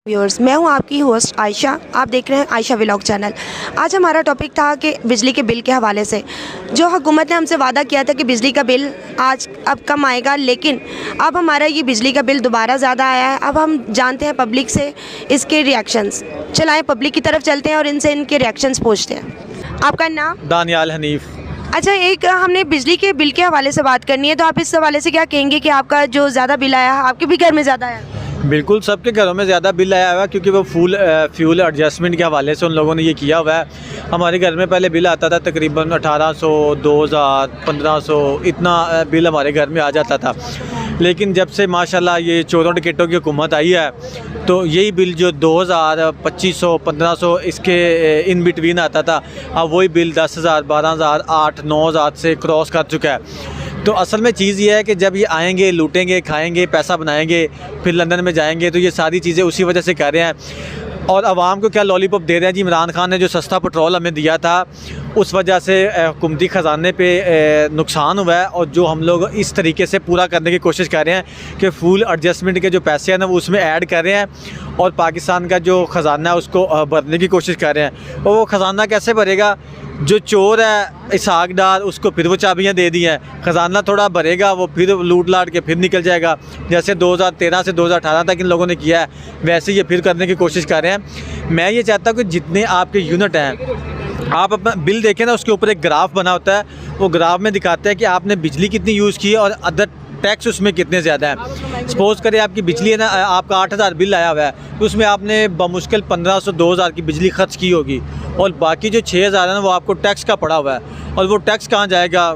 Viewers, मैं हूं आपकी होस्ट आयशा। आप देख रहे हैं आयशा व्लॉग चैनल। आज हमारा टॉपिक था कि बिजली के बिल के हवाले से जो हुकूमत ने हमसे वादा किया था कि बिजली का बिल अब कम आएगा, लेकिन अब हमारा ये बिजली का बिल दोबारा ज़्यादा आया है। अब हम जानते हैं पब्लिक से इसके रिएक्शंस। चलाएं पब्लिक की तरफ चलते हैं और इनसे इनके रिएक्शंस पूछते हैं। आपका नाम? दानियाल हनीफ। अच्छा, एक हमने बिजली के बिल के हवाले से बात करनी है, तो आप इस हवाले से क्या कहेंगे कि आपका जो ज़्यादा बिल आया, आपके भी घर में ज़्यादा आया? बिल्कुल, सबके घरों में ज़्यादा बिल आया हुआ है क्योंकि वो फ्यूल एडजस्टमेंट के हवाले से उन लोगों ने ये किया हुआ है। हमारे घर में पहले बिल आता था तकरीबन 1800, 2000, 1500 इतना बिल हमारे घर में आ जाता था। लेकिन जब से माशाल्लाह ये चोरों टिकटों की हुकूमत आई है तो यही बिल जो 2000, 2500, 1500 इसके इन बिटवीन आता था, अब वही बिल 10,000, 12,000, 8,000, 9,000 से क्रॉस कर चुका है। तो असल में चीज़ ये है कि जब ये आएंगे, लूटेंगे, खाएंगे, पैसा बनाएंगे, फिर लंदन में जाएंगे, तो ये सारी चीज़ें उसी वजह से कर रहे हैं। और आवाम को क्या लॉलीपॉप दे रहे हैं जी? इमरान खान ने जो सस्ता पेट्रोल हमें दिया था उस वजह से हुकूमती ख़जाने पे नुकसान हुआ है, और जो हम लोग इस तरीके से पूरा करने की कोशिश कर रहे हैं कि फुल एडजस्टमेंट के जो पैसे हैं ना वो उसमें ऐड कर रहे हैं और पाकिस्तान का जो ख़जाना है उसको भरने की कोशिश कर रहे हैं। और वो ख़जाना कैसे भरेगा? जो चोर है इसहाक डार, उसको फिर वो चाबियाँ दे दी हैं, ख़जाना थोड़ा भरेगा, वो फिर लूट लाट के फिर निकल जाएगा। जैसे 2013 से 2018 तक इन लोगों ने किया है, वैसे ये फिर करने की कोशिश कर रहे हैं। मैं ये चाहता हूँ कि जितने आपके यूनिट हैं, आप अपना बिल देखें ना, उसके ऊपर एक ग्राफ बना होता है, वो ग्राफ में दिखाता है कि आपने बिजली कितनी यूज़ की है और अदर टैक्स उसमें कितने ज़्यादा है। सपोज़ करें आपकी बिजली है ना, आपका 8,000 बिल आया हुआ है, तो उसमें आपने बमुश्किल 1500, 2,000 की बिजली खर्च की होगी, और बाकी जो 6,000 है ना वो आपको टैक्स का पड़ा हुआ है। और वो टैक्स कहाँ जाएगा?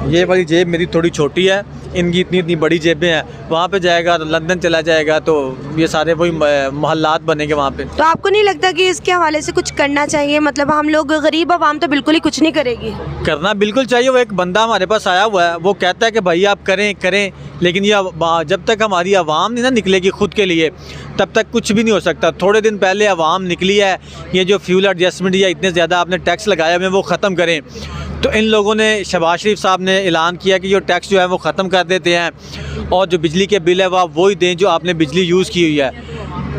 ये वाली जेब मेरी थोड़ी छोटी है, इनकी इतनी इतनी बड़ी जेबें हैं, वहाँ पे जाएगा, लंदन चला जाएगा, तो ये सारे वही मोहल्लात बनेंगे वहाँ पे। तो आपको नहीं लगता कि इसके हवाले से कुछ करना चाहिए? मतलब हम लोग गरीब आवाम तो बिल्कुल ही कुछ नहीं करेगी। करना बिल्कुल चाहिए। वो एक बंदा हमारे पास आया हुआ है, वो कहता है कि भाई आप करें, लेकिन ये जब तक हमारी आवाम नहीं ना निकलेगी खुद के लिए, तब तक कुछ भी नहीं हो सकता। थोड़े दिन पहले आवाम निकली है, ये जो फ्यूल एडजस्टमेंट या इतने ज़्यादा आपने टैक्स लगाया हुए वो ख़त्म करें। तो इन लोगों ने, शहबाज शरीफ साहब ने ऐलान किया कि जो टैक्स जो है वो ख़त्म कर देते हैं और जो बिजली के बिल है वो ही दें जो आपने बिजली यूज़ की हुई है।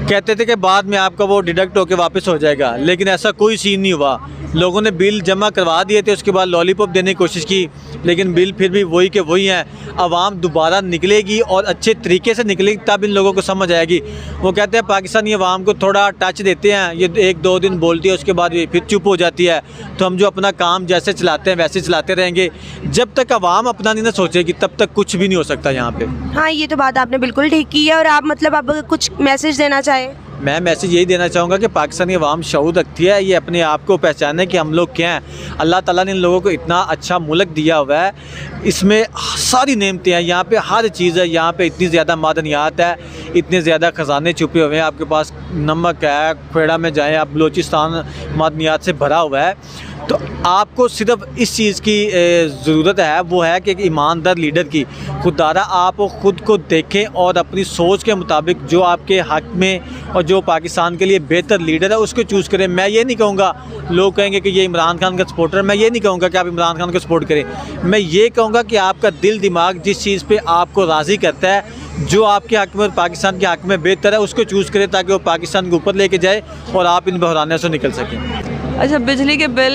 कहते थे कि बाद में आपका वो डिडक्ट होकर वापस हो जाएगा, लेकिन ऐसा कोई सीन नहीं हुआ। लोगों ने बिल जमा करवा दिए थे, उसके बाद लॉलीपॉप देने की कोशिश की, लेकिन बिल फिर भी वही के वही हैं। आवाम दोबारा निकलेगी और अच्छे तरीके से निकलेगी, तब इन लोगों को समझ आएगी। वो कहते हैं पाकिस्तानी आवाम को थोड़ा टच देते हैं, ये 1-2 दिन बोलती है, उसके बाद ये फिर चुप हो जाती है। तो हम जो अपना काम जैसे चलाते हैं वैसे चलाते रहेंगे। जब तक आवाम अपना नहीं ना सोचेगी तब तक कुछ भी नहीं हो सकता यहाँ पे। हाँ, ये तो बात आपने बिल्कुल ठीक की है। और आप मतलब अब कुछ मैसेज देना चाहें? मैं मैसेज यही देना चाहूँगा कि पाकिस्तानी अवाम शऊर रखती है, ये अपने आप को पहचाने कि हम लोग क्या हैं। अल्लाह ताला ने इन लोगों को इतना अच्छा मुल्क दिया हुआ है, इसमें सारी नेमतें हैं, यहाँ पे हर चीज़ है, यहाँ पे इतनी ज़्यादा मादनियात है, इतने ज़्यादा ख़जाने छुपे हुए हैं। आपके पास नमक है, खेड़ा में जाएँ आप, बलूचिस्तान मादनियात से भरा हुआ है। तो आपको सिर्फ इस चीज़ की ज़रूरत है, वो है कि एक ईमानदार लीडर की। खुदारा आप ख़ुद को देखें और अपनी सोच के मुताबिक जो आपके हक़ में और जो पाकिस्तान के लिए बेहतर लीडर है उसको चूज़ करें। मैं ये नहीं कहूँगा, लोग कहेंगे कि ये इमरान खान का सपोर्टर है, मैं ये नहीं कहूँगा कि आप इमरान खान को सपोर्ट करें। मैं ये कहूँगा कि आपका दिल दिमाग जिस चीज़ पे आपको राज़ी करता है, जो आपके हक़ में और पाकिस्तान के हक़ में बेहतर है, उसको चूज़ करें ताकि वो पाकिस्तान के ऊपर लेके जाए और आप इन बहरानों से निकल सकें। अच्छा, बिजली के बिल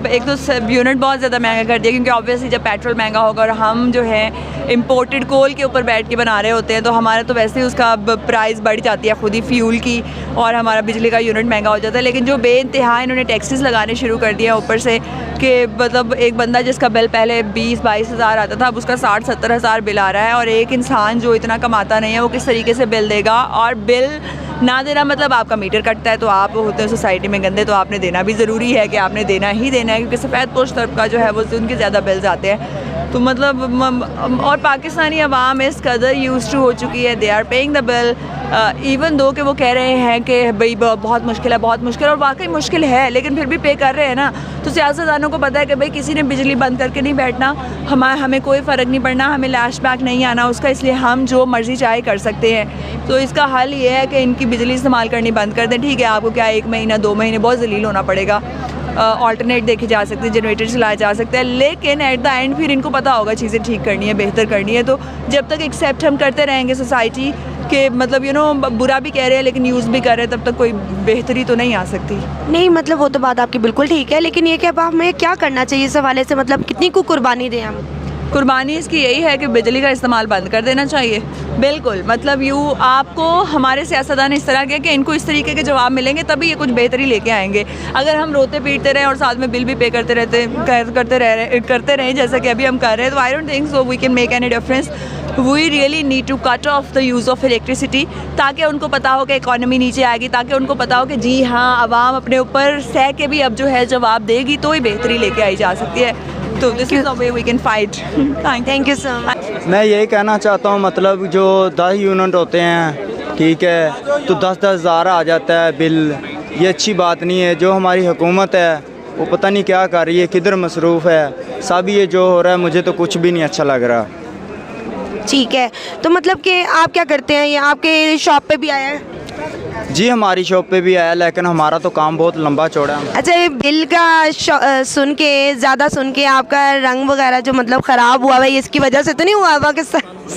एक तो यूनिट बहुत ज़्यादा महंगा कर दिया, क्योंकि ऑब्वियसली जब पेट्रोल महंगा होगा और हम जो है इंपोर्टेड कोल के ऊपर बैठ के बना रहे होते हैं, तो हमारा तो वैसे ही उसका प्राइस बढ़ जाती है खुद ही फ्यूल की, और हमारा बिजली का यूनिट महंगा हो जाता है। लेकिन जो बेइंतहा इन्होंने टैक्सेस लगाने शुरू कर दिया ऊपर से, कि मतलब एक बंदा जिसका बिल पहले 20-22 हज़ार आता था, अब उसका 60-70 हज़ार बिल आ रहा है। और एक इंसान जो इतना कमाता नहीं है वो किस तरीके से बिल देगा? और बिल ना देना मतलब आपका मीटर कटता है, तो आप होते हैं सोसाइटी में गंदे, तो आपने देना भी ज़रूरी है कि आपने देना ही देना है, क्योंकि सफ़ेद पोश तबका जो है वो उनके ज़्यादा बिल्स आते हैं। तो मतलब और पाकिस्तानी अवाम इस कदर यूज़ टू हो चुकी है, they are paying the bill, even though कि वो कह रहे हैं कि भाई बहुत मुश्किल है, बहुत मुश्किल, और वाकई मुश्किल है, लेकिन फिर भी पे कर रहे हैं ना। तो सियासतदानों को पता है कि भाई किसी ने बिजली बंद करके नहीं बैठना, हमें कोई फ़र्क नहीं पड़ना, हमें लैशबैक नहीं आना उसका, इसलिए हम जो मर्ज़ी चाहे कर सकते हैं। तो इसका हल ये है कि इनकी बिजली इस्तेमाल करनी बंद कर दें। ठीक है, आपको क्या 1 महीना 2 महीने बहुत ज़लील होना पड़ेगा, ऑल्टरनेट देखे जा सकते हैं, जनरेटर चलाए जा सकते हैं, लेकिन एट द एंड फिर इनको पता होगा चीज़ें ठीक करनी है, बेहतर करनी है। तो जब तक एक्सेप्ट हम करते रहेंगे सोसाइटी कि मतलब बुरा भी कह रहे हैं लेकिन यूज़ भी कर रहे हैं, तब तक कोई बेहतरी तो नहीं आ सकती। नहीं मतलब वो तो बात आपकी बिल्कुल ठीक है, लेकिन ये कि अब हमें क्या करना चाहिए इस हवाले से, मतलब कितनी को कुर्बानी दें हम? कुर्बानी इसकी यही है कि बिजली का इस्तेमाल बंद कर देना चाहिए। बिल्कुल, मतलब आपको हमारे सियासतदान इस तरह के कि इनको इस तरीके के जवाब मिलेंगे तभी ये कुछ बेहतरी लेके आएंगे। अगर हम रोते पीटते रहें और साथ में बिल भी पे करते रहें जैसा कि अभी हम कर रहे हैं, तो I don't think so we can make any difference. We really need to cut off the use of electricity, ताकि उनको पता हो कि इकॉनमी नीचे आएगी, ताकि उनको पता हो कि जी हाँ, आवाम अपने ऊपर सह के भी अब जो है जवाब देगी तो ही बेहतरी लेके आई जा सकती है। तो this is the way we can fight. Thank you so much. मैं यही कहना चाहता हूँ, मतलब जो 10 यूनिट होते हैं, ठीक है, तो 10-10 हज़ार आ जाता है बिल। ये अच्छी बात नहीं है। जो हमारी हुकूमत है वो पता नहीं क्या कर रही है, किधर मसरूफ़ है। सब ये जो हो रहा है मुझे तो कुछ भी नहीं अच्छा लग रहा। ठीक है, तो मतलब कि आप क्या करते हैं, ये आपके शॉप पे भी आया है? जी हमारी शॉप पे भी आया, लेकिन हमारा तो काम बहुत लंबा चौड़ा है। अच्छा, ये बिल का सुन के ज़्यादा सुन के आपका रंग वगैरह जो मतलब ख़राब हुआ है, इसकी वजह से तो नहीं हुआ हुआ कि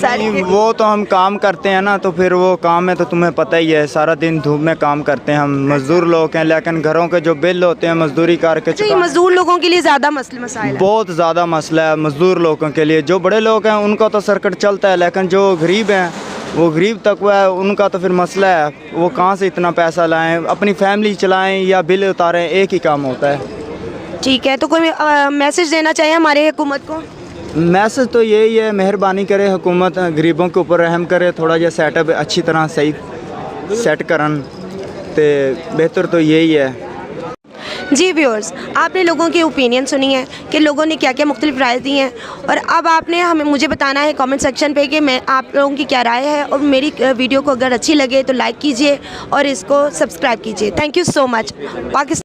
नहीं, वो तो हम काम करते हैं ना, तो फिर वो काम है तो तुम्हें पता ही है, सारा दिन धूप में काम करते हैं, हम मज़दूर लोग हैं, लेकिन घरों के जो बिल होते हैं मज़दूरी करके अच्छा, ये मज़दूर लोगों के लिए ज़्यादा मसाइल है? बहुत ज़्यादा मसला है मज़दूर लोगों के लिए। जो बड़े लोग हैं उनका तो सर्किट चलता है, लेकिन जो गरीब हैं वो गरीब तक हुआ है, उनका तो फिर मसला है, वो कहाँ से इतना पैसा लाएं, अपनी फैमिली चलाएं या बिल उतारें, एक ही काम होता है। ठीक है, तो कोई मैसेज देना चाहिए हमारे हुकूमत को? मैसेज तो यही है, मेहरबानी करे हुकूमत, गरीबों के ऊपर रहम करे, थोड़ा जहा सेटअप अच्छी तरह सही सेट करन, तो बेहतर तो यही है। जी व्यूअर्स, आपने लोगों की ओपिनियन सुनी है कि लोगों ने क्या क्या मुख्तलिफ राय दी हैं, और अब आपने मुझे बताना है कमेंट सेक्शन पे कि मैं आप लोगों की क्या राय है, और मेरी वीडियो को अगर अच्छी लगे तो लाइक कीजिए और इसको सब्सक्राइब कीजिए। Thank you so much. Pakistan